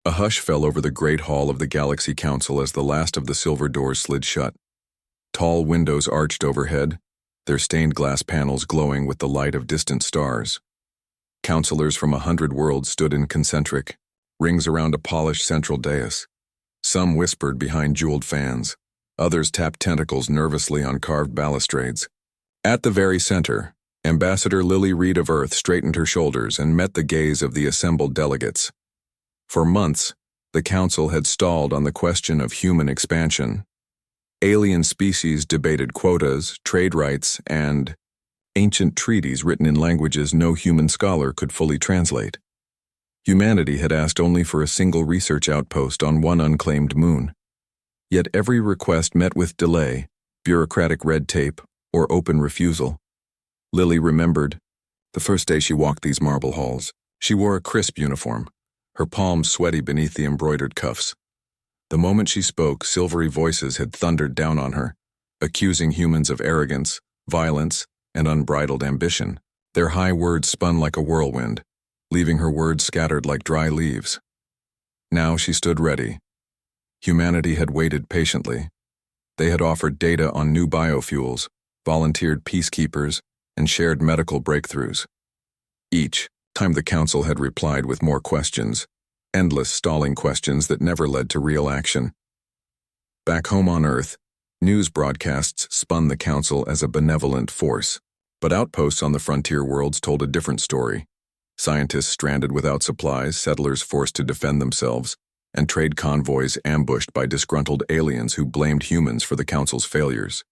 A hush fell over the great hall of the Galaxy Council as the last of the silver doors slid shut. Tall windows arched overhead, their stained glass panels glowing with the light of distant stars. Counselors from 100 worlds stood in concentric, rings around a polished central dais. Some whispered behind jeweled fans, others tapped tentacles nervously on carved balustrades. At the very center, Ambassador Lily Reed of Earth straightened her shoulders and met the gaze of the assembled delegates. For months, the Council had stalled on the question of human expansion. Alien species debated quotas, trade rights, and ancient treaties written in languages no human scholar could fully translate. Humanity had asked only for a single research outpost on one unclaimed moon. Yet every request met with delay, bureaucratic red tape, or open refusal. Lily remembered. The first day she walked these marble halls, she wore a crisp uniform, her palms sweaty beneath the embroidered cuffs. The moment she spoke, silvery voices had thundered down on her, accusing humans of arrogance, violence, and unbridled ambition. Their high words spun like a whirlwind, leaving her words scattered like dry leaves. Now she stood ready. Humanity had waited patiently. They had offered data on new biofuels, volunteered peacekeepers, and shared medical breakthroughs. Each time the Council had replied with more questions, endless stalling questions that never led to real action. Back home on Earth, news broadcasts spun the Council as a benevolent force, but outposts on the frontier worlds told a different story. Scientists stranded without supplies, settlers forced to defend themselves, and trade convoys ambushed by disgruntled aliens who blamed humans for the Council's failures.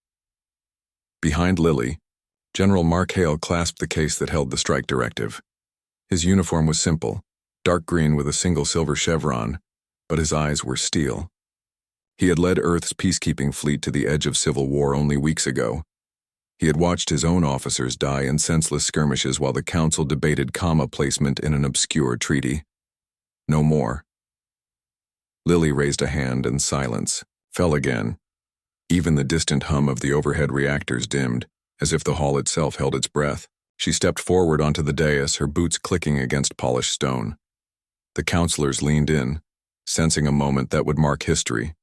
Behind Lily, General Mark Hale clasped the case that held the strike directive. His uniform was simple, dark green with a single silver chevron, but his eyes were steel. He had led Earth's peacekeeping fleet to the edge of civil war only weeks ago. He had watched his own officers die in senseless skirmishes while the Council debated comma placement in an obscure treaty. No more. Lily raised a hand and silence fell again. Even the distant hum of the overhead reactors dimmed, as if the hall itself held its breath. She stepped forward onto the dais, her boots clicking against polished stone. The counselors leaned in, sensing a moment that would mark history.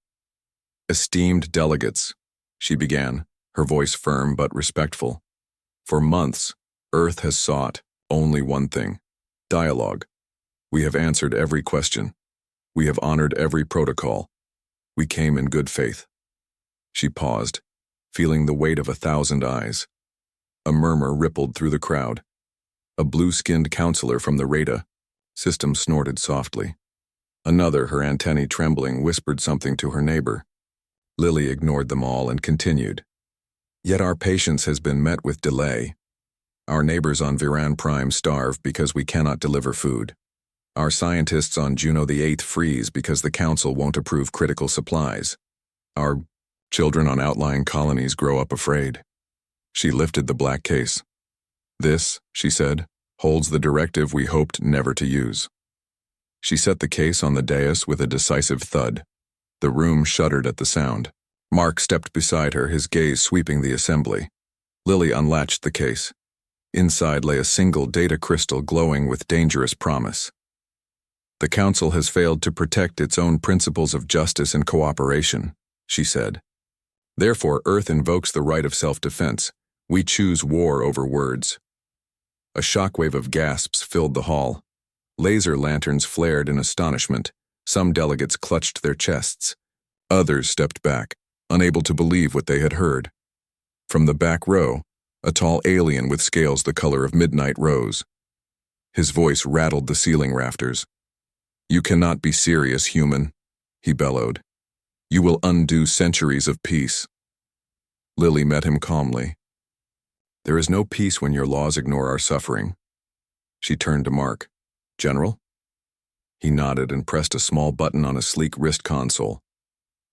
"Esteemed delegates," she began, her voice firm but respectful. "For months, Earth has sought only one thing: dialogue. We have answered every question. We have honored every protocol. We came in good faith." She paused, feeling the weight of 1,000 eyes. A murmur rippled through the crowd. A blue-skinned counselor from the Rada system snorted softly. Another, her antennae trembling, whispered something to her neighbor. Lily ignored them all and continued. "Yet our patience has been met with delay. Our neighbors on Viran Prime starve because we cannot deliver food. Our scientists on Juno the 8th freeze because the Council won't approve critical supplies. Our children on outlying colonies grow up afraid." She lifted the black case. "This," she said, "holds the directive we hoped never to use." She set the case on the dais with a decisive thud. The room shuddered at the sound. Mark stepped beside her, his gaze sweeping the assembly. Lily unlatched the case. Inside lay a single data crystal glowing with dangerous promise. "The Council has failed to protect its own principles of justice and cooperation," she said. "Therefore, Earth invokes the right of self-defense. We choose war over words." A shockwave of gasps filled the hall. Laser lanterns flared in astonishment. Some delegates clutched their chests. Others stepped back, unable to believe what they had heard. From the back row, a tall alien with scales the color of midnight rose. His voice rattled the ceiling rafters. "You cannot be serious, human," he bellowed. "You will undo centuries of peace." Lily met him calmly. "There is no peace when your laws ignore our suffering." She turned to Mark. "General?" He nodded and pressed a small button on a sleek wrist console.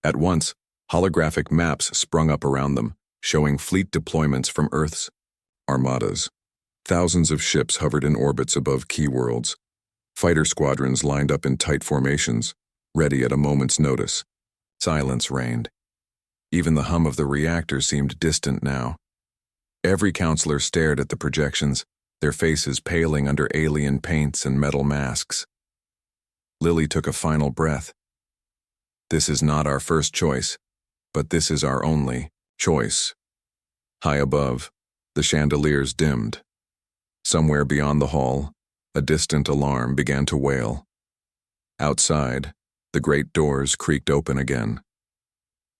At once, holographic maps sprung up around them, showing fleet deployments from Earth's armadas. Thousands of ships hovered in orbits above key worlds. Fighter squadrons lined up in tight formations, ready at a moment's notice. Silence reigned. Even the hum of the reactor seemed distant now. Every counselor stared at the projections, their faces paling under alien paints and metal masks. Lily took a final breath. This is not our first choice, but this is our only choice. High above, the chandeliers dimmed. Somewhere beyond the hall, a distant alarm began to wail. Outside, the great doors creaked open again.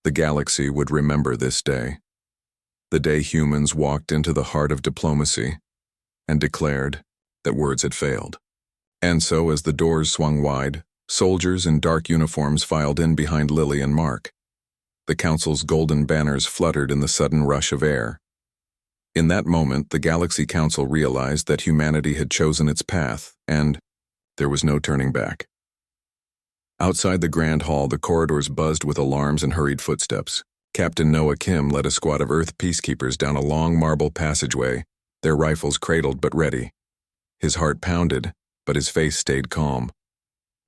The galaxy would remember this day. The day humans walked into the heart of diplomacy and declared that words had failed. And so, as the doors swung wide, soldiers in dark uniforms filed in behind Lily and Mark. The Council's golden banners fluttered in the sudden rush of air. In that moment, the Galaxy Council realized that humanity had chosen its path, and there was no turning back. Outside the Grand Hall, the corridors buzzed with alarms and hurried footsteps. Captain Noah Kim led a squad of Earth peacekeepers down a long marble passageway, their rifles cradled but ready. His heart pounded, but his face stayed calm.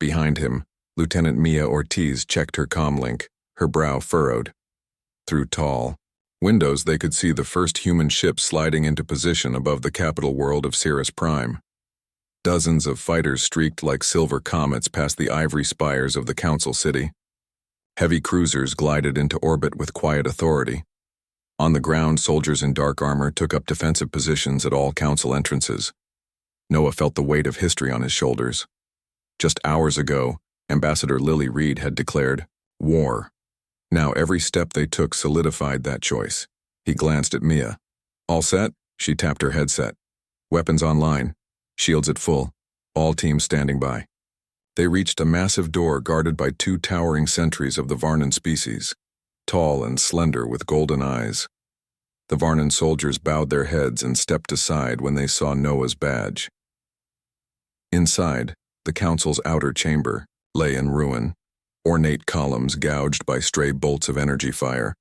Behind him, Lieutenant Mia Ortiz checked her comlink, her brow furrowed. Through tall windows, they could see the first human ship sliding into position above the capital world of Cirrus Prime. Dozens of fighters streaked like silver comets past the ivory spires of the Council City. Heavy cruisers glided into orbit with quiet authority. On the ground, soldiers in dark armor took up defensive positions at all Council entrances. Noah felt the weight of history on his shoulders. Just hours ago, Ambassador Lily Reed had declared war. Now every step they took solidified that choice. He glanced at Mia. All set? She tapped her headset. Weapons online. Shields at full. All teams standing by. They reached a massive door guarded by two towering sentries of the Varnan species, tall and slender with golden eyes. The Varnan soldiers bowed their heads and stepped aside when they saw Noah's badge. Inside, the Council's outer chamber lay in ruin, ornate columns gouged by stray bolts of energy fire.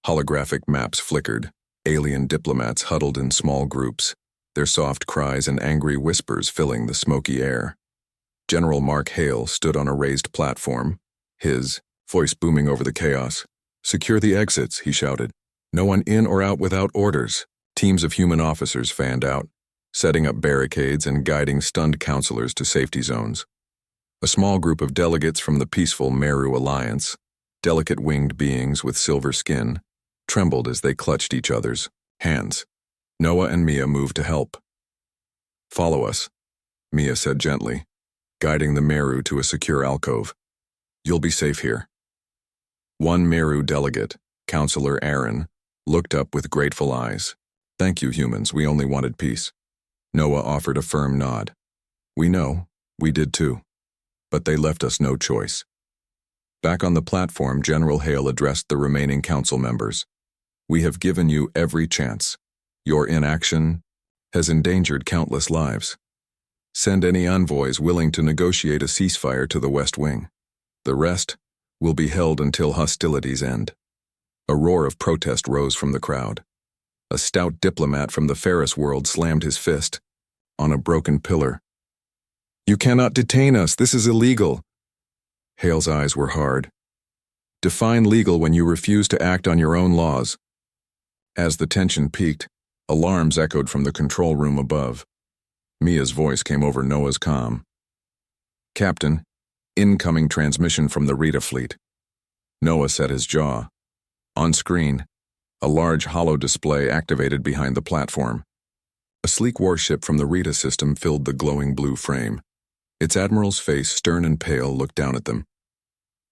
Holographic maps flickered, alien diplomats huddled in small groups, their soft cries and angry whispers filling the smoky air. General Mark Hale stood on a raised platform, his voice booming over the chaos. "Secure the exits," he shouted. "No one in or out without orders." Teams of human officers fanned out, setting up barricades and guiding stunned counselors to safety zones. A small group of delegates from the peaceful Meru Alliance, delicate winged beings with silver skin, trembled as they clutched each other's hands. Noah and Mia moved to help. "Follow us," Mia said gently, guiding the Meru to a secure alcove. "You'll be safe here." One Meru delegate, Counselor Aaron, looked up with grateful eyes. "Thank you, humans, we only wanted peace." Noah offered a firm nod. "We know, we did too. But they left us no choice." Back on the platform, General Hale addressed the remaining council members. "We have given you every chance. Your inaction has endangered countless lives. Send any envoys willing to negotiate a ceasefire to the West Wing. The rest will be held until hostilities end." A roar of protest rose from the crowd. A stout diplomat from the Ferris world slammed his fist on a broken pillar. "You cannot detain us. This is illegal." Hale's eyes were hard. "Define legal when you refuse to act on your own laws." As the tension peaked, alarms echoed from the control room above. Mia's voice came over Noah's comm. "Captain, incoming transmission from the Rita fleet." Noah set his jaw. On screen, a large holo display activated behind the platform. A sleek warship from the Rita system filled the glowing blue frame. Its admiral's face, stern and pale, looked down at them.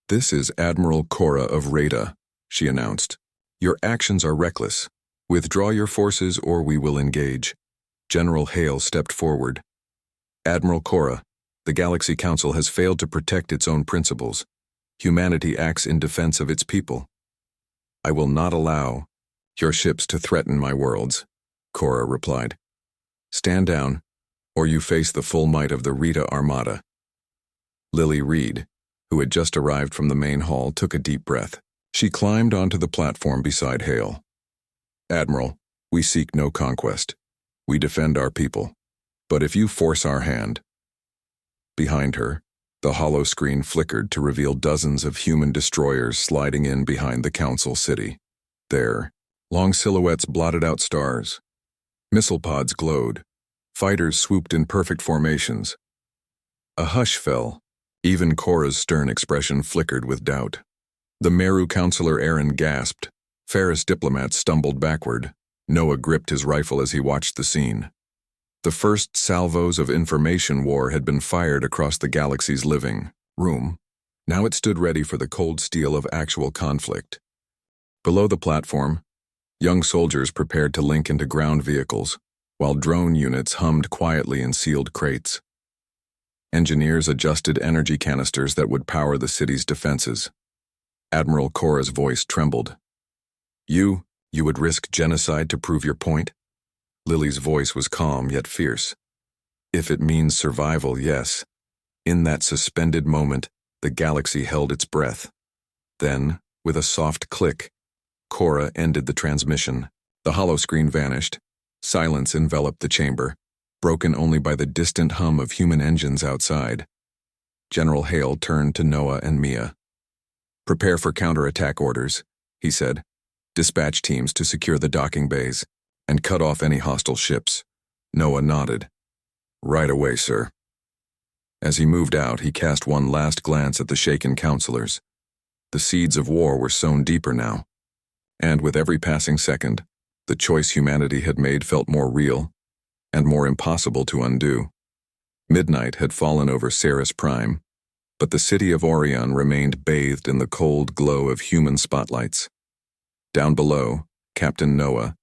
"This is Admiral Cora of Rita," she announced. "Your actions are reckless. Withdraw your forces or we will engage." General Hale stepped forward. "Admiral Cora, the Galaxy Council has failed to protect its own principles. Humanity acts in defense of its people. I will not allow your ships to threaten my worlds," Cora replied. "Stand down, or you face the full might of the Rita Armada." Lily Reed, who had just arrived from the main hall, took a deep breath. She climbed onto the platform beside Hale. "Admiral, we seek no conquest. We defend our people. But if you force our hand..." Behind her, the holo screen flickered to reveal dozens of human destroyers sliding in behind the Council City. There, long silhouettes blotted out stars. Missile pods glowed. Fighters swooped in perfect formations. A hush fell Even Cora's stern expression flickered with doubt. The Meru counselor Aaron gasped. Ferris diplomats stumbled backward. Noah gripped his rifle as he watched the scene. The first salvos of information war had been fired across the galaxy's living room. Now it stood ready for the cold steel of actual conflict. Below the platform, young soldiers prepared to link into ground vehicles, while drone units hummed quietly in sealed crates. Engineers adjusted energy canisters that would power the city's defenses. Admiral Cora's voice trembled. You would risk genocide to prove your point? Lily's voice was calm yet fierce. If it means survival, yes. In that suspended moment, the galaxy held its breath. Then, with a soft click, Cora ended the transmission. The holoscreen vanished. Silence enveloped the chamber, broken only by the distant hum of human engines outside. General Hale turned to Noah and Mia. "Prepare for counterattack orders," he said. "Dispatch teams to secure the docking bays, and cut off any hostile ships." Noah nodded. "Right away, sir." As he moved out, he cast one last glance at the shaken counselors. The seeds of war were sown deeper now, and with every passing second, the choice humanity had made felt more real and more impossible to undo. Midnight had fallen over Ceres Prime, but the city of Orion remained bathed in the cold glow of human spotlights. Down below, Captain Noah,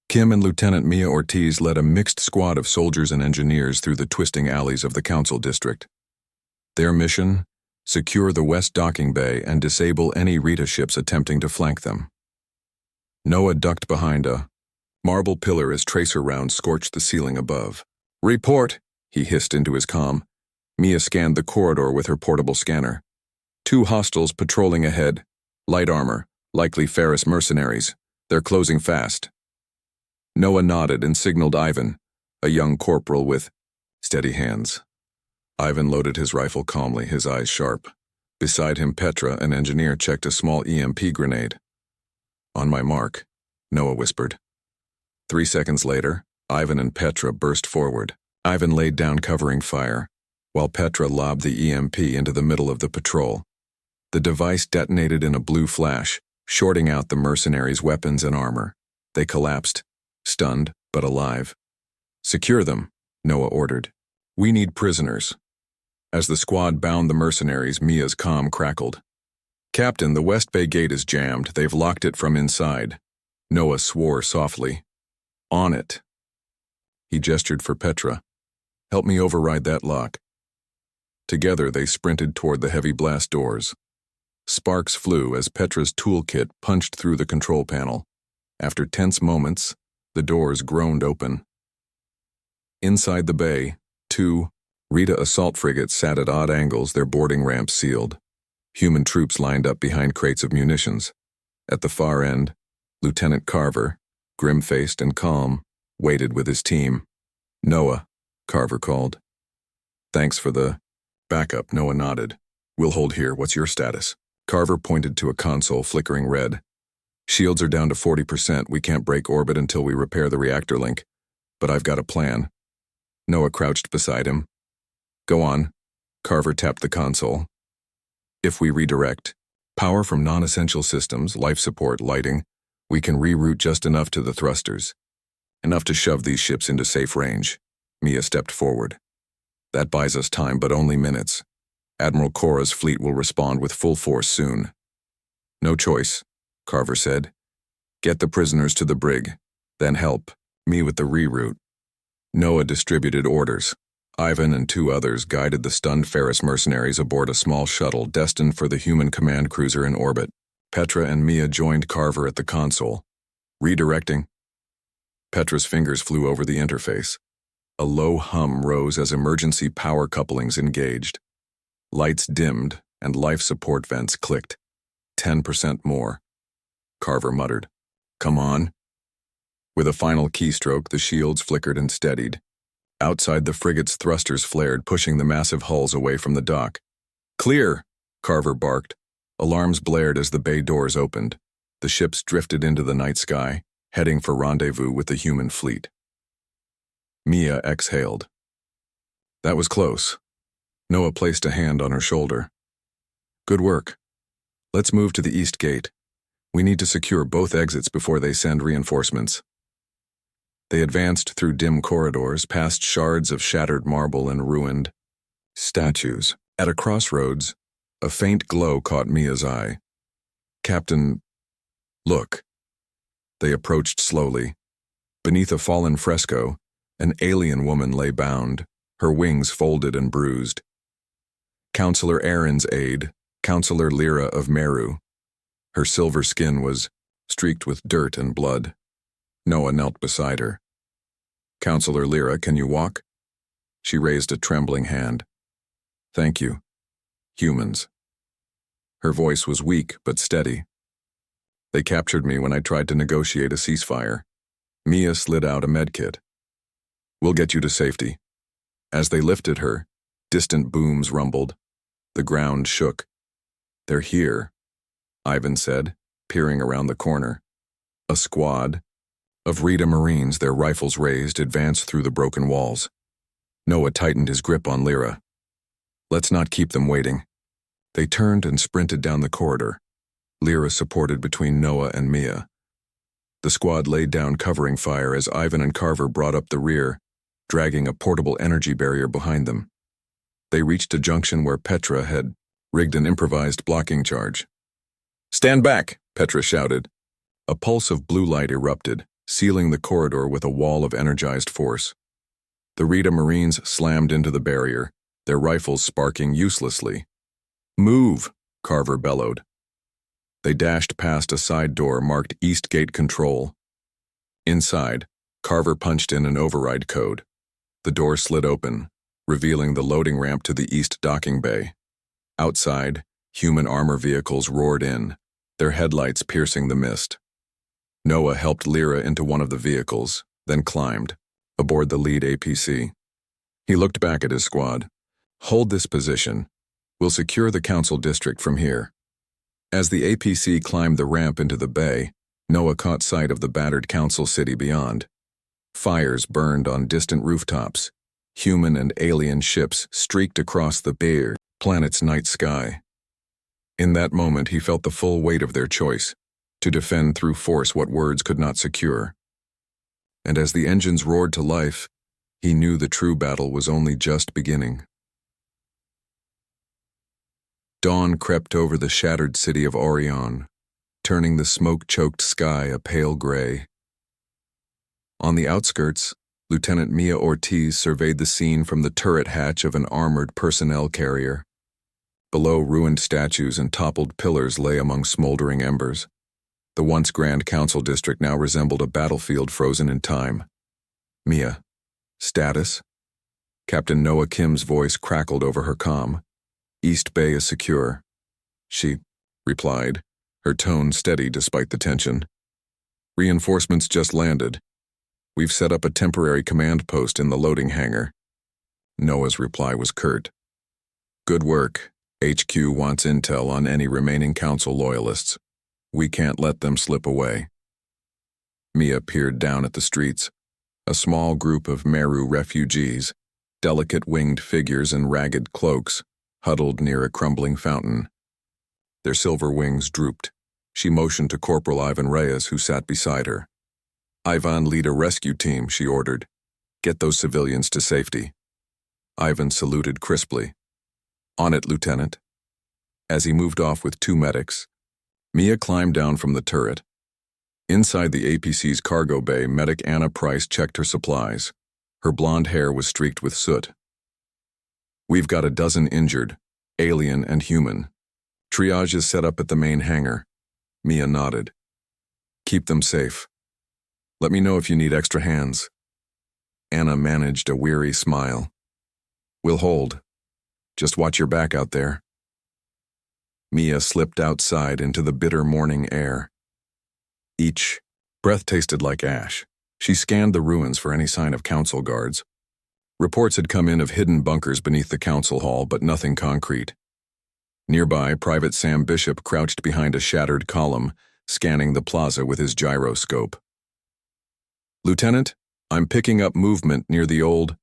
Kim and Lieutenant Mia Ortiz led a mixed squad of soldiers and engineers through the twisting alleys of the Council District. Their mission? Secure the West Docking Bay and disable any Rita ships attempting to flank them. Noah ducked behind a marble pillar as tracer rounds scorched the ceiling above. "Report," he hissed into his comm. Mia scanned the corridor with her portable scanner. 2 hostiles patrolling ahead. Light armor, likely Ferris mercenaries. They're closing fast. Noah nodded and signaled Ivan, a young corporal with steady hands. Ivan loaded his rifle calmly, his eyes sharp. Beside him, Petra, an engineer, checked a small EMP grenade. "On my mark," Noah whispered. 3 seconds later, Ivan and Petra burst forward. Ivan laid down covering fire, while Petra lobbed the EMP into the middle of the patrol. The device detonated in a blue flash, shorting out the mercenaries' weapons and armor. They collapsed, stunned but alive. "Secure them," Noah ordered. "We need prisoners." As the squad bound the mercenaries, Mia's comm crackled. "Captain, the West Bay gate is jammed. They've locked it from inside." Noah swore softly. "On it." He gestured for Petra. "Help me override that lock." Together they sprinted toward the heavy blast doors. Sparks flew as Petra's toolkit punched through the control panel. After tense moments, the doors groaned open. Inside the bay, 2 Rita assault frigates sat at odd angles, their boarding ramps sealed. Human troops lined up behind crates of munitions. At the far end, Lieutenant Carver, grim-faced and calm, waited with his team. "Noah," Carver called. "Thanks for the backup," Noah nodded. "We'll hold here. What's your status?" Carver pointed to a console flickering red. "Shields are down to 40%. We can't break orbit until we repair the reactor link. But I've got a plan." Noah crouched beside him. "Go on." Carver tapped the console. "If we redirect power from non-essential systems, life support, lighting, we can reroute just enough to the thrusters. Enough to shove these ships into safe range." Mia stepped forward. "That buys us time, but only minutes. Admiral Cora's fleet will respond with full force soon." "No choice," Carver said. "Get the prisoners to the brig, then help me with the reroute." Noah distributed orders. Ivan and 2 others guided the stunned Ferris mercenaries aboard a small shuttle destined for the human command cruiser in orbit. Petra and Mia joined Carver at the console. "Redirecting." Petra's fingers flew over the interface. A low hum rose as emergency power couplings engaged. Lights dimmed and life support vents clicked. 10% more. Carver muttered, "Come on." With a final keystroke, the shields flickered and steadied. Outside, the frigate's thrusters flared, pushing the massive hulls away from the dock. "Clear!" Carver barked. Alarms blared as the bay doors opened. The ships drifted into the night sky, heading for rendezvous with the human fleet. Mia exhaled. "That was close." Noah placed a hand on her shoulder. Good work. Let's move to the east gate. We need to secure both exits before they send reinforcements. They advanced through dim corridors, past shards of shattered marble and ruined statues. At a crossroads, a faint glow caught Mia's eye. Captain, look. They approached slowly. Beneath a fallen fresco, an alien woman lay bound, her wings folded and bruised. Counselor Aaron's aide, Counselor Lyra of Meru. Her silver skin was streaked with dirt and blood. Noah knelt beside her. Counselor Lyra, can you walk? She raised a trembling hand. Thank you. Humans. Her voice was weak but steady. They captured me when I tried to negotiate a ceasefire. Mia slid out a medkit. We'll get you to safety. As they lifted her, distant booms rumbled. The ground shook. They're here, Ivan said, peering around the corner. A squad of Rita Marines, their rifles raised, advanced through the broken walls. Noah tightened his grip on Lyra. Let's not keep them waiting. They turned and sprinted down the corridor, Lyra supported between Noah and Mia. The squad laid down covering fire as Ivan and Carver brought up the rear, dragging a portable energy barrier behind them. They reached a junction where Petra had rigged an improvised blocking charge. Stand back, Petra shouted. A pulse of blue light erupted, sealing the corridor with a wall of energized force. The Rita Marines slammed into the barrier, their rifles sparking uselessly. Move, Carver bellowed. They dashed past a side door marked East Gate Control. Inside, Carver punched in an override code. The door slid open, revealing the loading ramp to the east docking bay. Outside, human armor vehicles roared in, their headlights piercing the mist. Noah helped Lyra into one of the vehicles, then climbed, aboard the lead APC. He looked back at his squad. Hold this position. We'll secure the council district from here. As the APC climbed the ramp into the bay, Noah caught sight of the battered council city beyond. Fires burned on distant rooftops. Human and alien ships streaked across the bare planet's night sky. In that moment, he felt the full weight of their choice, to defend through force what words could not secure. And as the engines roared to life, he knew the true battle was only just beginning. Dawn crept over the shattered city of Orion, turning the smoke-choked sky a pale gray. On the outskirts, Lieutenant Mia Ortiz surveyed the scene from the turret hatch of an armored personnel carrier. Below, ruined statues and toppled pillars lay among smoldering embers. The once Grand Council district now resembled a battlefield frozen in time. Mia, status? Captain Noah Kim's voice crackled over her comm. East Bay is secure. She replied, her tone steady despite the tension. Reinforcements just landed. We've set up a temporary command post in the loading hangar. Noah's reply was curt. Good work. HQ wants intel on any remaining council loyalists. We can't let them slip away. Mia peered down at the streets. A small group of Meru refugees, delicate winged figures in ragged cloaks, huddled near a crumbling fountain. Their silver wings drooped. She motioned to Corporal Ivan Reyes, who sat beside her. Ivan, lead a rescue team, she ordered. Get those civilians to safety. Ivan saluted crisply. On it, Lieutenant. As he moved off with 2 medics, Mia climbed down from the turret. Inside the APC's cargo bay, medic Anna Price checked her supplies. Her blonde hair was streaked with soot. We've got a dozen injured, alien and human. Triage is set up at the main hangar. Mia nodded. Keep them safe. Let me know if you need extra hands. Anna managed a weary smile. We'll hold. Just watch your back out there. Mia slipped outside into the bitter morning air. Each breath tasted like ash. She scanned the ruins for any sign of council guards. Reports had come in of hidden bunkers beneath the council hall, but nothing concrete. Nearby, Private Sam Bishop crouched behind a shattered column, scanning the plaza with his gyroscope. Lieutenant, I'm picking up movement near the old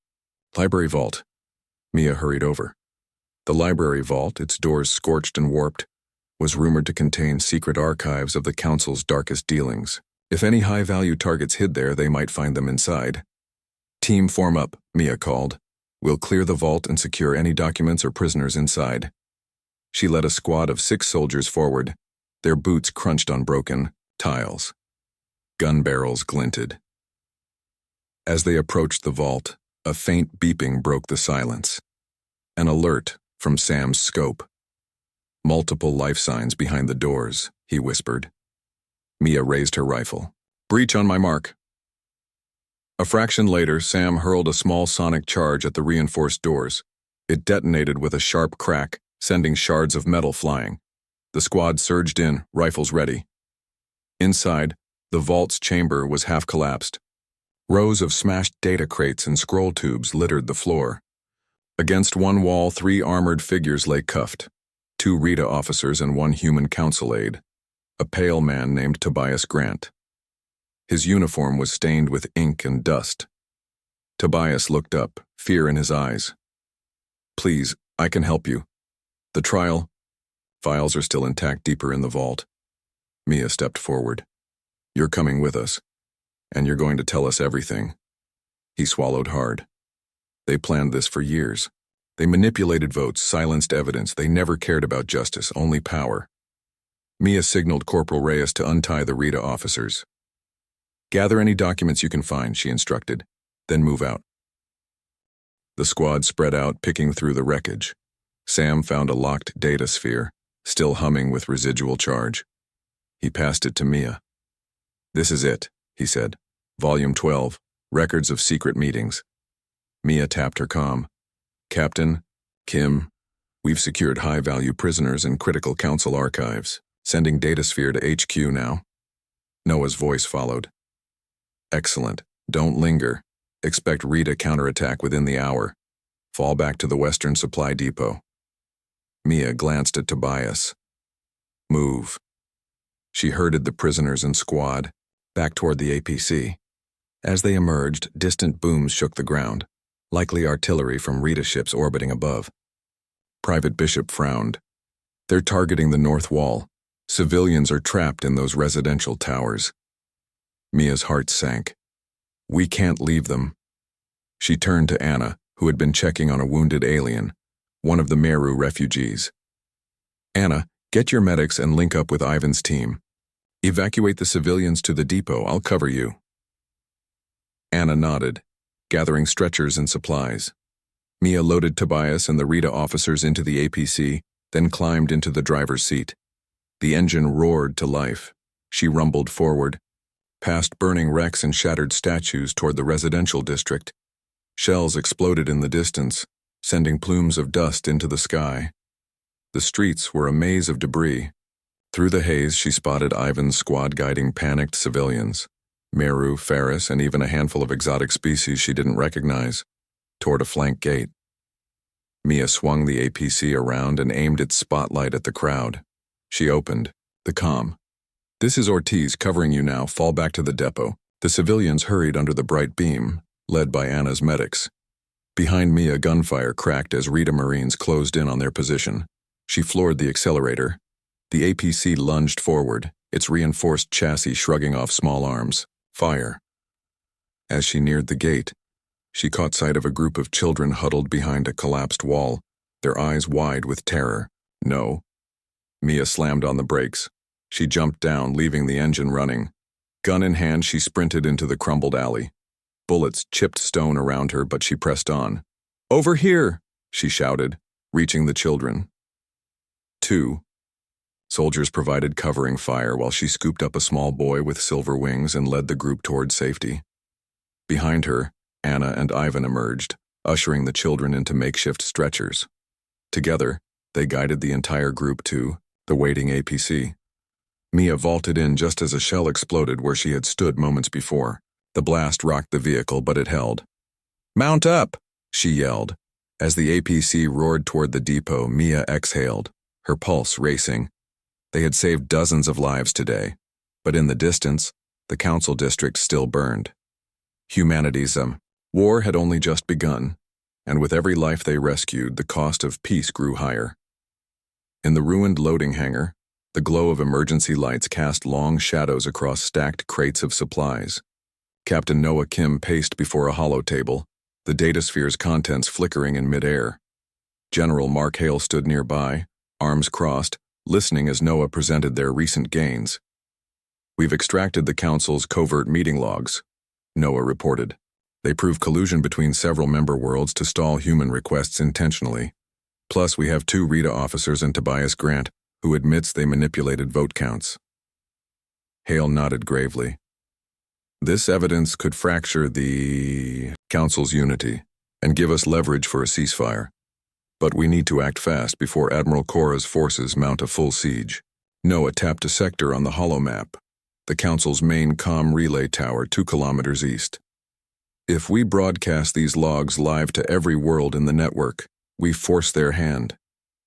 library vault. Mia hurried over. The library vault, its doors scorched and warped, was rumored to contain secret archives of the Council's darkest dealings. If any high-value targets hid there, they might find them inside. "Team, form up," Mia called. "We'll clear the vault and secure any documents or prisoners inside." She led a squad of 6 soldiers forward, their boots crunched on broken tiles. Gun barrels glinted. As they approached the vault, a faint beeping broke the silence. An alert from Sam's scope. "Multiple life signs behind the doors," he whispered. Mia raised her rifle. "Breach on my mark." A fraction later, Sam hurled a small sonic charge at the reinforced doors. It detonated with a sharp crack, sending shards of metal flying. The squad surged in, rifles ready. Inside, the vault's chamber was half collapsed. Rows of smashed data crates and scroll tubes littered the floor. Against one wall, 3 armored figures lay cuffed. 2 Rita officers and 1 human council aide. A pale man named Tobias Grant. His uniform was stained with ink and dust. Tobias looked up, fear in his eyes. "Please, I can help you. The trial files are still intact deeper in the vault." Mia stepped forward. "You're coming with us, and you're going to tell us everything." He swallowed hard. They planned this for years. They manipulated votes, silenced evidence. They never cared about justice, only power. Mia signaled Corporal Reyes to untie the Rita officers. "Gather any documents you can find," she instructed, "then move out." The squad spread out, picking through the wreckage. Sam found a locked data sphere, still humming with residual charge. He passed it to Mia. "This is it," he said. "Volume 12, Records of Secret Meetings." Mia tapped her comm. "Captain, Kim, we've secured high-value prisoners in critical council archives. Sending datasphere to HQ now." Noah's voice followed. "Excellent. Don't linger. Expect Rita counterattack within the hour. Fall back to the Western Supply Depot." Mia glanced at Tobias. "Move." She herded the prisoners and squad back toward the APC. As they emerged, distant booms shook the ground, likely artillery from Rita ships orbiting above. Private Bishop frowned. "They're targeting the north wall. Civilians are trapped in those residential towers." Mia's heart sank. "We can't leave them." She turned to Anna, who had been checking on a wounded alien, one of the Meru refugees. "Anna, get your medics and link up with Ivan's team. Evacuate the civilians to the depot. I'll cover you." Anna nodded, gathering stretchers and supplies. Mia loaded Tobias and the Rita officers into the APC, then climbed into the driver's seat. The engine roared to life. She rumbled forward, past burning wrecks and shattered statues toward the residential district. Shells exploded in the distance, sending plumes of dust into the sky. The streets were a maze of debris. Through the haze, she spotted Ivan's squad guiding panicked civilians, Meru, Ferris, and even a handful of exotic species she didn't recognize, toward a flank gate. Mia swung the APC around and aimed its spotlight at the crowd. She opened the comm. "This is Ortiz covering you now. Fall back to the depot." The civilians hurried under the bright beam, led by Anna's medics. Behind Mia, gunfire cracked as Rita Marines closed in on their position. She floored the accelerator. The APC lunged forward, its reinforced chassis shrugging off small arms. Fire. As she neared the gate, she caught sight of a group of children huddled behind a collapsed wall, their eyes wide with terror. "No." Mia slammed on the brakes. She jumped down, leaving the engine running. Gun in hand, she sprinted into the crumbled alley. Bullets chipped stone around her, but she pressed on. "Over here!" she shouted, reaching the children. 2. Soldiers provided covering fire while she scooped up a small boy with silver wings and led the group toward safety. Behind her, Anna and Ivan emerged, ushering the children into makeshift stretchers. Together, they guided the entire group to the waiting APC. Mia vaulted in just as a shell exploded where she had stood moments before. The blast rocked the vehicle, but it held. "Mount up!" she yelled. As the APC roared toward the depot, Mia exhaled, her pulse racing. They had saved dozens of lives today, but in the distance, the council district still burned. Humanity's war had only just begun. and with every life they rescued, the cost of peace grew higher. In the ruined loading hangar, the glow of emergency lights cast long shadows across stacked crates of supplies. Captain Noah Kim paced before a holotable, the datasphere's contents flickering in midair. General Mark Hale stood nearby, arms crossed, listening as Noah presented their recent gains. "We've extracted the Council's covert meeting logs," Noah reported. "They prove collusion between several member worlds to stall human requests intentionally. Plus, we have 2 Rita officers and Tobias Grant, who admits they manipulated vote counts." Hale nodded gravely. "This evidence could fracture the Council's unity and give us leverage for a ceasefire. But we need to act fast before Admiral Cora's forces mount a full siege." Noah tapped a sector on the holomap, the Council's main comm relay tower 2 kilometers east. "If we broadcast these logs live to every world in the network, we force their hand.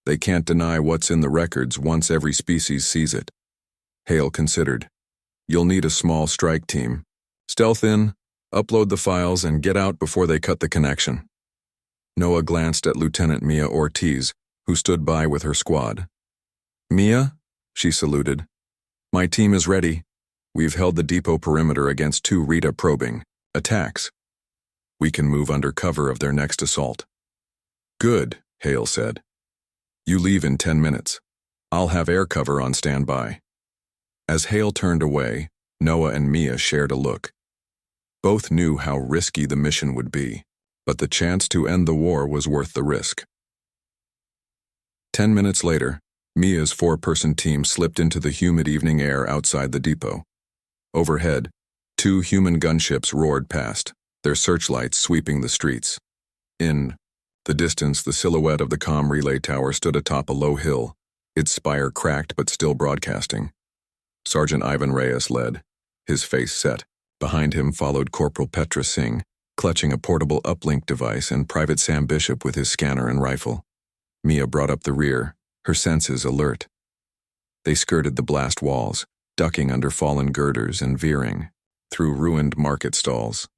They can't deny what's in the records once every species sees it." Hale considered. "You'll need a small strike team. Stealth in, upload the files, and get out before they cut the connection." Noah glanced at Lieutenant Mia Ortiz, who stood by with her squad. "Mia?" she saluted. "My team is ready. We've held the depot perimeter against 2 Rita probing attacks. We can move under cover of their next assault." "Good," Hale said. "You leave in 10 minutes. I'll have air cover on standby." As Hale turned away, Noah and Mia shared a look. Both knew how risky the mission would be, but the chance to end the war was worth the risk. 10 minutes later, Mia's 4-person team slipped into the humid evening air outside the depot. Overhead, 2 human gunships roared past, their searchlights sweeping the streets. In the distance, the silhouette of the comm relay tower stood atop a low hill, its spire cracked but still broadcasting. Sergeant Ivan Reyes led, his face set. Behind him followed Corporal Petra Singh, clutching a portable uplink device, and Private Sam Bishop with his scanner and rifle. Mia brought up the rear, her senses alert. They skirted the blast walls, ducking under fallen girders and veering through ruined market stalls.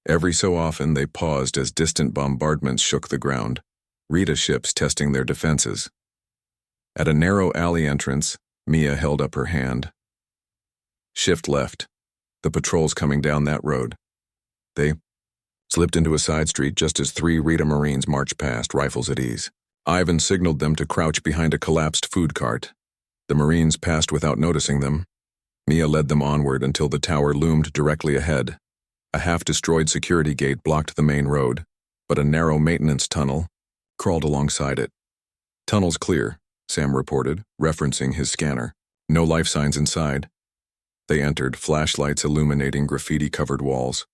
Every so often they paused as distant bombardments shook the ground, Rita ships testing their defenses. At a narrow alley entrance, Mia held up her hand. "Shift left. The patrol's coming down that road." They slipped into a side street just as 3 Rita Marines marched past, rifles at ease. Ivan signaled them to crouch behind a collapsed food cart. The Marines passed without noticing them. Mia led them onward until the tower loomed directly ahead. A half-destroyed security gate blocked the main road, but a narrow maintenance tunnel crawled alongside it. "Tunnel's clear," Sam reported, referencing his scanner. "No life signs inside." They entered, flashlights illuminating graffiti-covered walls.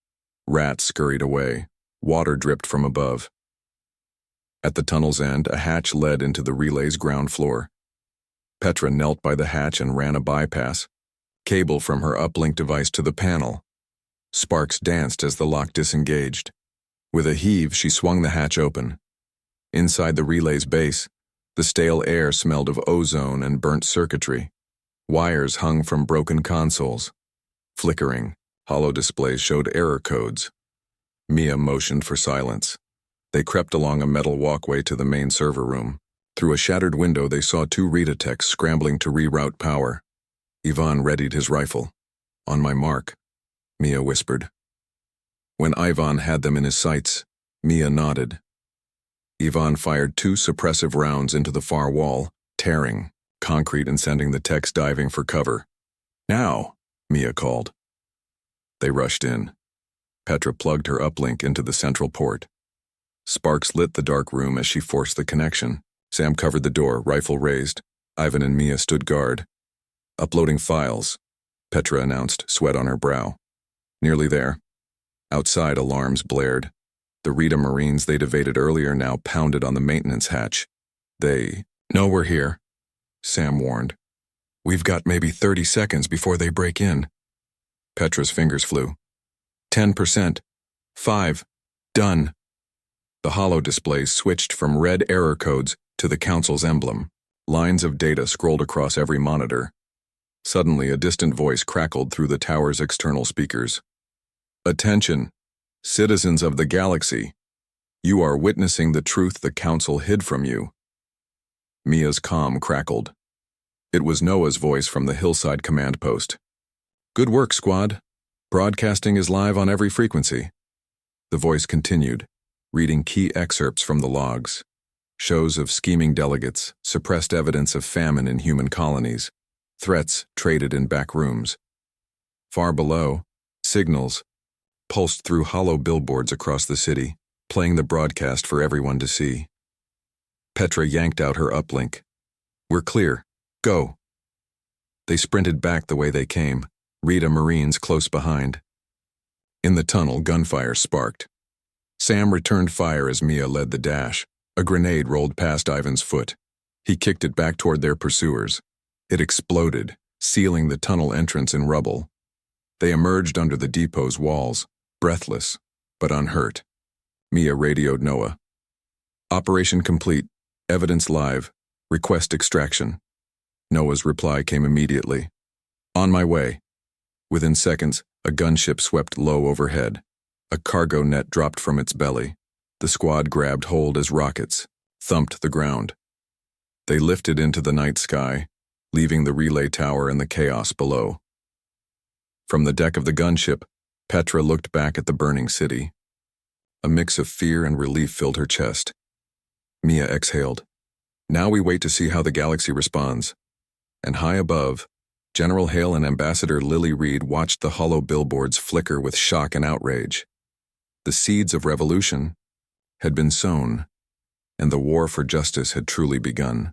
Rats scurried away. Water dripped from above. At the tunnel's end, a hatch led into the relay's ground floor. Petra knelt by the hatch and ran a bypass cable from her uplink device to the panel. Sparks danced as the lock disengaged. With a heave, she swung the hatch open. Inside the relay's base, the stale air smelled of ozone and burnt circuitry. Wires hung from broken consoles. Flickering, hollow displays showed error codes. Mia motioned for silence. They crept along a metal walkway to the main server room. Through a shattered window, they saw 2 Rita techs scrambling to reroute power. Ivan readied his rifle. "On my mark," Mia whispered. When Ivan had them in his sights, Mia nodded. Ivan fired 2 suppressive rounds into the far wall, tearing concrete and sending the techs diving for cover. "Now," Mia called. They rushed in. Petra plugged her uplink into the central port. Sparks lit the dark room as she forced the connection. Sam covered the door, rifle raised. Ivan and Mia stood guard. "Uploading files," Petra announced, sweat on her brow. "Nearly there." Outside, alarms blared. The Rita Marines they'd evaded earlier now pounded on the maintenance hatch. "They know we're here," Sam warned. "We've got maybe 30 seconds before they break in." Petra's fingers flew. 10%. 5. Done. The holo displays switched from red error codes to the Council's emblem. Lines of data scrolled across every monitor. Suddenly, a distant voice crackled through the tower's external speakers. "Attention, citizens of the galaxy. You are witnessing the truth the Council hid from you. Mia's calm crackled. It was Noah's voice from the hillside command post. Good work, squad. Broadcasting is live on every frequency. The voice continued, reading key excerpts from the logs. Shows of scheming delegates, suppressed evidence of famine in human colonies, threats traded in back rooms. Far below, signals pulsed through hollow billboards across the city, playing the broadcast for everyone to see. Petra yanked out her uplink. We're clear. Go. They sprinted back the way they came, Rita Marines close behind. In the tunnel, gunfire sparked. Sam returned fire as Mia led the dash. A grenade rolled past Ivan's foot. He kicked it back toward their pursuers. It exploded, sealing the tunnel entrance in rubble. They emerged under the depot's walls, breathless, but unhurt. Mia radioed Noah. Operation complete. Evidence live. Request extraction. Noah's reply came immediately. On my way. Within seconds, a gunship swept low overhead. A cargo net dropped from its belly. The squad grabbed hold as rockets thumped the ground. They lifted into the night sky, leaving the relay tower and the chaos below. From the deck of the gunship, Petra looked back at the burning city. A mix of fear and relief filled her chest. Mia exhaled. Now we wait to see how the galaxy responds. And high above, General Hale and Ambassador Lily Reed watched the hollow billboards flicker with shock and outrage. The seeds of revolution had been sown, and the war for justice had truly begun.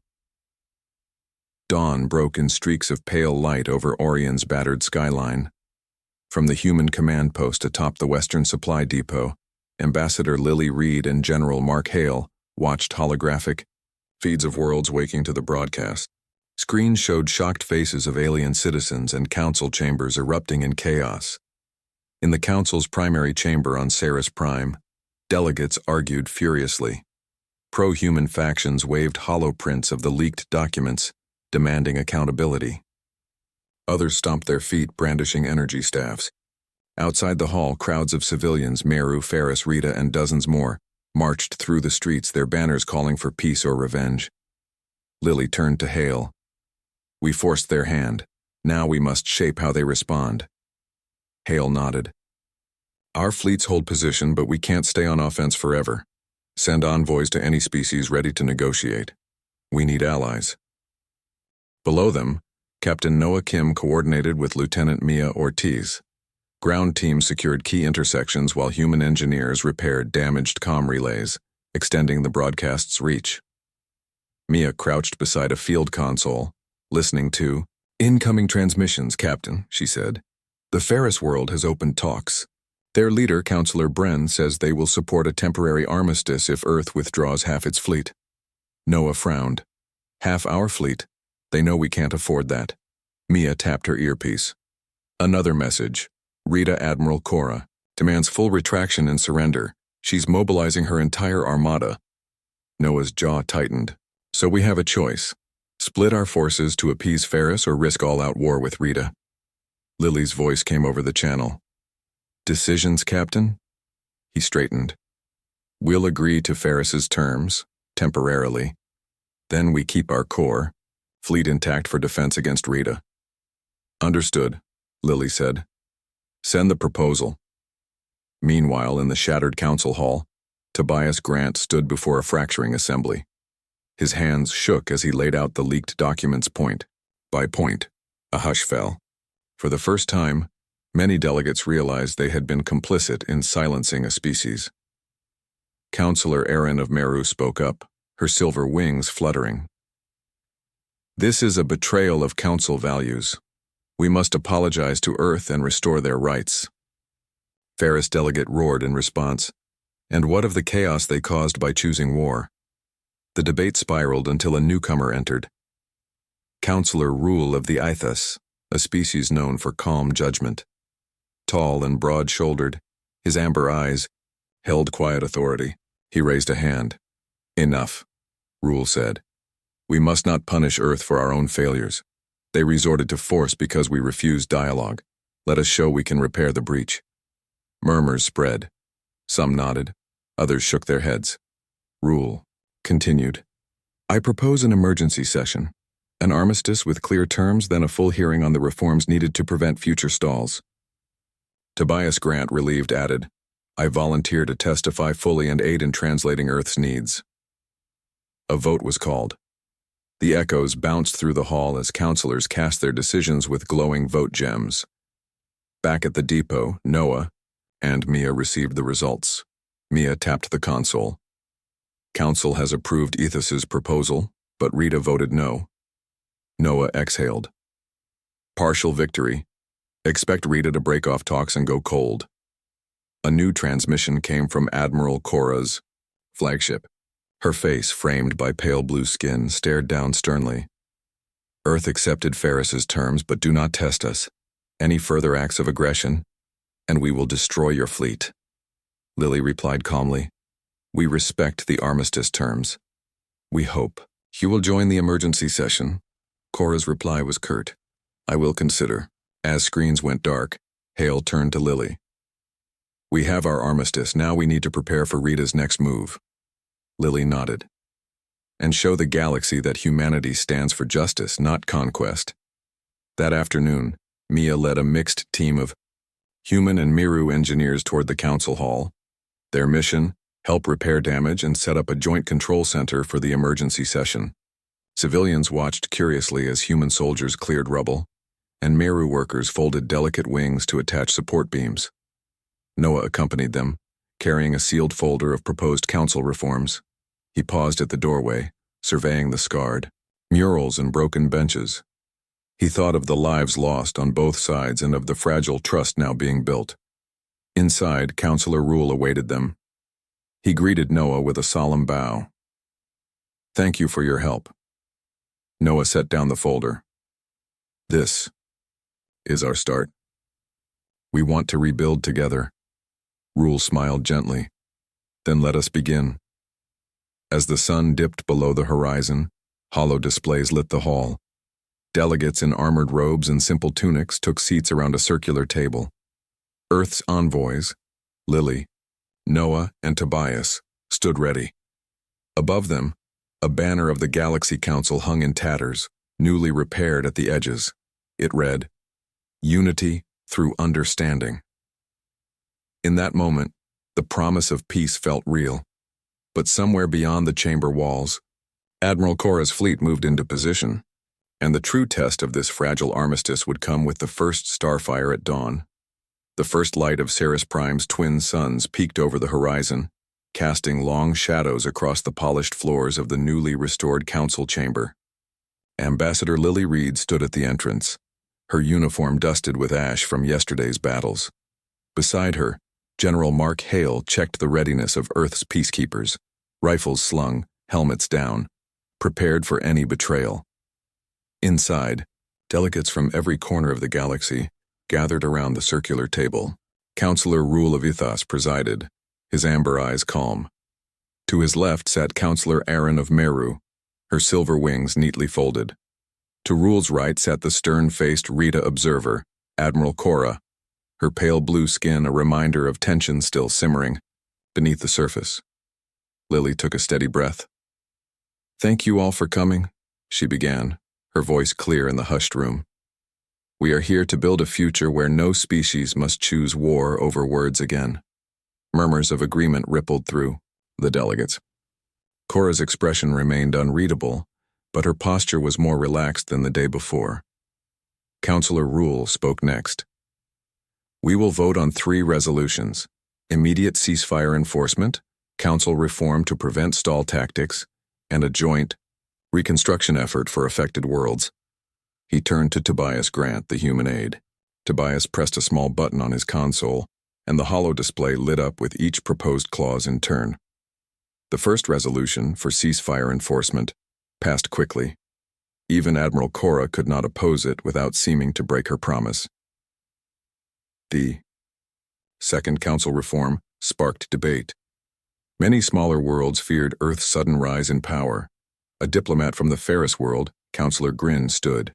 Dawn broke in streaks of pale light over Orion's battered skyline. From the human command post atop the Western Supply Depot, Ambassador Lily Reed and General Mark Hale watched holographic feeds of worlds waking to the broadcast. Screens showed shocked faces of alien citizens and council chambers erupting in chaos. In the council's primary chamber on Ceres Prime, delegates argued furiously. Pro-human factions waved holoprints of the leaked documents, demanding accountability. Others stomped their feet, brandishing energy staffs. Outside the hall, crowds of civilians, Meru, Ferris, Rita, and dozens more, marched through the streets, their banners calling for peace or revenge. Lily turned to Hale. We forced their hand. Now we must shape how they respond. Hale nodded. Our fleets hold position, but we can't stay on offense forever. Send envoys to any species ready to negotiate. We need allies. Below them, Captain Noah Kim coordinated with Lieutenant Mia Ortiz. Ground teams secured key intersections while human engineers repaired damaged comm relays, extending the broadcast's reach. Mia crouched beside a field console, listening to incoming transmissions, Captain, she said. The Ferris world has opened talks. Their leader, Counselor Bren, says they will support a temporary armistice if Earth withdraws half its fleet. Noah frowned. Half our fleet? They know we can't afford that. Mia tapped her earpiece. Another message. Rita Admiral Cora demands full retraction and surrender. She's mobilizing her entire armada. Noah's jaw tightened. So we have a choice. Split our forces to appease Ferris or risk all-out war with Rita. Lily's voice came over the channel. Decisions, Captain? He straightened. We'll agree to Ferris's terms, temporarily. Then we keep our core, fleet intact for defense against Rita. Understood, Lily said. Send the proposal. Meanwhile, in the shattered council hall, Tobias Grant stood before a fracturing assembly. His hands shook as he laid out the leaked documents point by point. A hush fell. For the first time, many delegates realized they had been complicit in silencing a species. Counselor Erin of Meru spoke up, her silver wings fluttering. This is a betrayal of council values. We must apologize to Earth and restore their rights. Ferris delegate roared in response. And what of the chaos they caused by choosing war? The debate spiraled until a newcomer entered. Counselor Rule of the Ithas, a species known for calm judgment. Tall and broad-shouldered, his amber eyes held quiet authority. He raised a hand. Enough, Rule said. We must not punish Earth for our own failures. They resorted to force because we refused dialogue. Let us show we can repair the breach. Murmurs spread. Some nodded. Others shook their heads. Rule continued. I propose an emergency session. An armistice with clear terms, then a full hearing on the reforms needed to prevent future stalls. Tobias Grant, relieved, added, I volunteer to testify fully and aid in translating Earth's needs. A vote was called. The echoes bounced through the hall as counselors cast their decisions with glowing vote gems. Back at the depot, Noah and Mia received the results. Mia tapped the console. Council has approved Ethos's proposal, but Rita voted no. Noah exhaled. Partial victory. Expect Rita to break off talks and go cold. A new transmission came from Admiral Cora's flagship. Her face, framed by pale blue skin, stared down sternly. Earth accepted Ferris's terms, but do not test us. Any further acts of aggression, and we will destroy your fleet. Lily replied calmly. We respect the armistice terms. We hope. You will join the emergency session. Cora's reply was curt. I will consider. As screens went dark, Hale turned to Lily. We have our armistice, now we need to prepare for Rita's next move. Lily nodded. And show the galaxy that humanity stands for justice, not conquest. That afternoon, Mia led a mixed team of human and Miru engineers toward the council hall. Their mission, help repair damage and set up a joint control center for the emergency session. Civilians watched curiously as human soldiers cleared rubble, and Miru workers folded delicate wings to attach support beams. Noah accompanied them, carrying a sealed folder of proposed council reforms. He paused at the doorway, surveying the scarred murals and broken benches. He thought of the lives lost on both sides and of the fragile trust now being built. Inside, Counselor Rule awaited them. He greeted Noah with a solemn bow. Thank you for your help. Noah set down the folder. This is our start. We want to rebuild together. Rule smiled gently. Then let us begin. As the sun dipped below the horizon, hollow displays lit the hall. Delegates in armored robes and simple tunics took seats around a circular table. Earth's envoys, Lily, Noah, and Tobias, stood ready. Above them, a banner of the Galaxy Council hung in tatters, newly repaired at the edges. It read, Unity through Understanding. In that moment, the promise of peace felt real. But somewhere beyond the chamber walls, Admiral Cora's fleet moved into position, and the true test of this fragile armistice would come with the first starfire at dawn. The first light of Ceres Prime's twin suns peeked over the horizon, casting long shadows across the polished floors of the newly restored council chamber. Ambassador Lily Reed stood at the entrance, her uniform dusted with ash from yesterday's battles. Beside her, General Mark Hale checked the readiness of Earth's peacekeepers, rifles slung, helmets down, prepared for any betrayal. Inside, delegates from every corner of the galaxy gathered around the circular table. Counselor Rule of Ethos presided, his amber eyes calm. To his left sat Counselor Aaron of Meru, her silver wings neatly folded. To Rule's right sat the stern-faced Rita observer, Admiral Cora, her pale blue skin a reminder of tension still simmering beneath the surface. Lily took a steady breath. Thank you all for coming, she began, her voice clear in the hushed room. We are here to build a future where no species must choose war over words again. Murmurs of agreement rippled through the delegates. Cora's expression remained unreadable, but her posture was more relaxed than the day before. Counselor Rule spoke next. We will vote on 3 resolutions: immediate ceasefire enforcement, council reform to prevent stall tactics, and a joint reconstruction effort for affected worlds. He turned to Tobias Grant, the human aide. Tobias pressed a small button on his console, and the hollow display lit up with each proposed clause in turn. The first resolution, for ceasefire enforcement, passed quickly. Even Admiral Cora could not oppose it without seeming to break her promise. The second council reform sparked debate. Many smaller worlds feared Earth's sudden rise in power. A diplomat from the Ferris world, Counselor Grin, stood.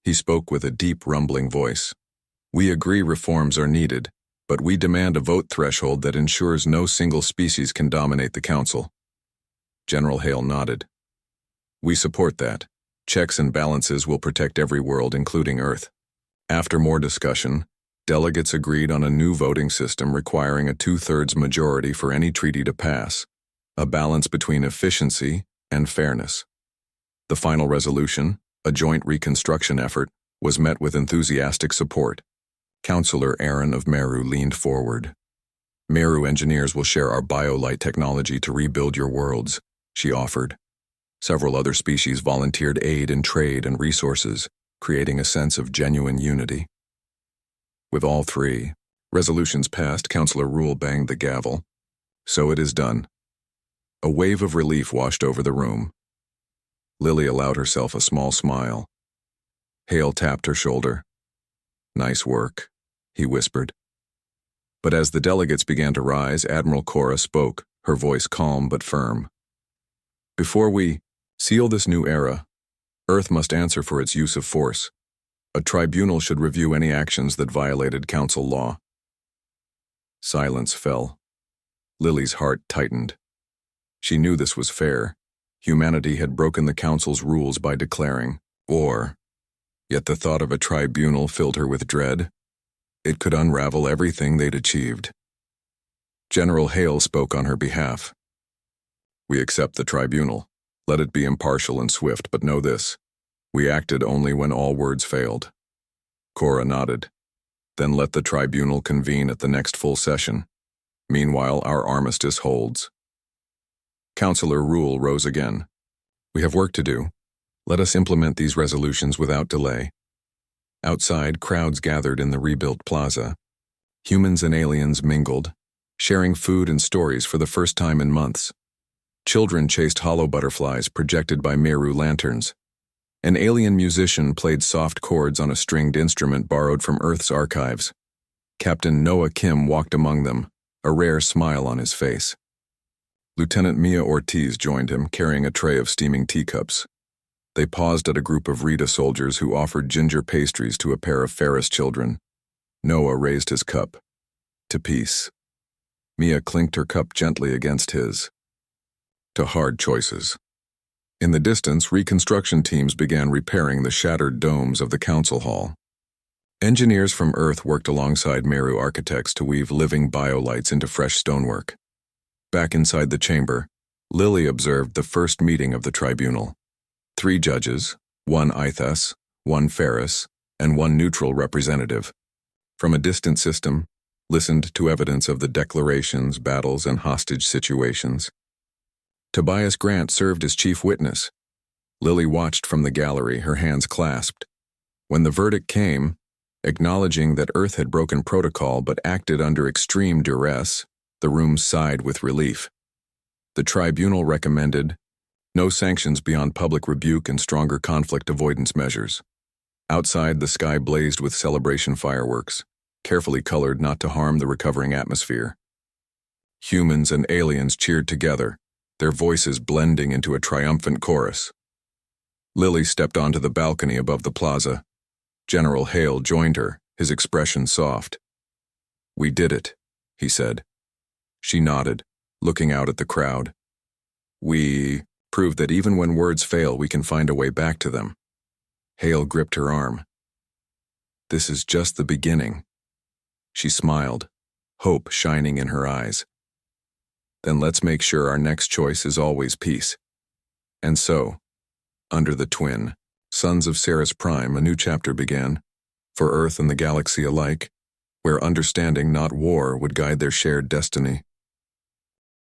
He spoke with a deep, rumbling voice. We agree reforms are needed, But we demand a vote threshold that ensures no single species can dominate the council. General Hale nodded. We support that. Checks and balances will protect every world, including Earth. After more discussion, delegates agreed on a new voting system requiring a 2/3 majority for any treaty to pass, a balance between efficiency and fairness. The final resolution, a joint reconstruction effort, was met with enthusiastic support. Councillor Aaron of Meru leaned forward. Meru engineers will share our biolight technology to rebuild your worlds, she offered. Several other species volunteered aid in trade and resources, creating a sense of genuine unity. With all three resolutions passed, Councillor Rule banged the gavel. So it is done. A wave of relief washed over the room. Lily allowed herself a small smile. Hale tapped her shoulder. Nice work, he whispered. But as the delegates began to rise, Admiral Cora spoke, her voice calm but firm. Before we seal this new era, Earth must answer for its use of force. A tribunal should review any actions that violated council law. Silence fell. Lily's heart tightened. She knew this was fair. Humanity had broken the council's rules by declaring war. Yet the thought of a tribunal filled her with dread. It could unravel everything they'd achieved. General Hale spoke on her behalf. We accept the tribunal. Let it be impartial and swift, but know this. We acted only when all words failed. Cora nodded. Then let the tribunal convene at the next full session. Meanwhile, our armistice holds. Councillor Rule rose again. We have work to do. Let us implement these resolutions without delay. Outside, crowds gathered in the rebuilt plaza. Humans and aliens mingled, sharing food and stories for the first time in months. Children chased hollow butterflies projected by Meru lanterns. An alien musician played soft chords on a stringed instrument borrowed from Earth's archives. Captain Noah Kim walked among them, a rare smile on his face. Lieutenant Mia Ortiz joined him, carrying a tray of steaming teacups. They paused at a group of Rita soldiers who offered ginger pastries to a pair of Ferris children. Noah raised his cup. To peace. Mia clinked her cup gently against his. To hard choices. In the distance, reconstruction teams began repairing the shattered domes of the council hall. Engineers from Earth worked alongside Meru architects to weave living biolights into fresh stonework. Back inside the chamber, Lily observed the first meeting of the tribunal. 3 judges, 1 Ithas, 1 Ferris, and 1 neutral representative. From a distant system, listened to evidence of the declarations, battles, and hostage situations. Tobias Grant served as chief witness. Lily watched from the gallery, her hands clasped. When the verdict came, acknowledging that Earth had broken protocol but acted under extreme duress, the room sighed with relief. The tribunal recommended no sanctions beyond public rebuke and stronger conflict avoidance measures. Outside, the sky blazed with celebration fireworks, carefully colored not to harm the recovering atmosphere. Humans and aliens cheered together, their voices blending into a triumphant chorus. Lily stepped onto the balcony above the plaza. General Hale joined her, his expression soft. We did it, he said. She nodded, looking out at the crowd. We proved that even when words fail, we can find a way back to them. Hale gripped her arm. This is just the beginning. She smiled, hope shining in her eyes. Then let's make sure our next choice is always peace. And so, under the twin, Sons of Ceres Prime, a new chapter began, for Earth and the galaxy alike, where understanding, not war, would guide their shared destiny.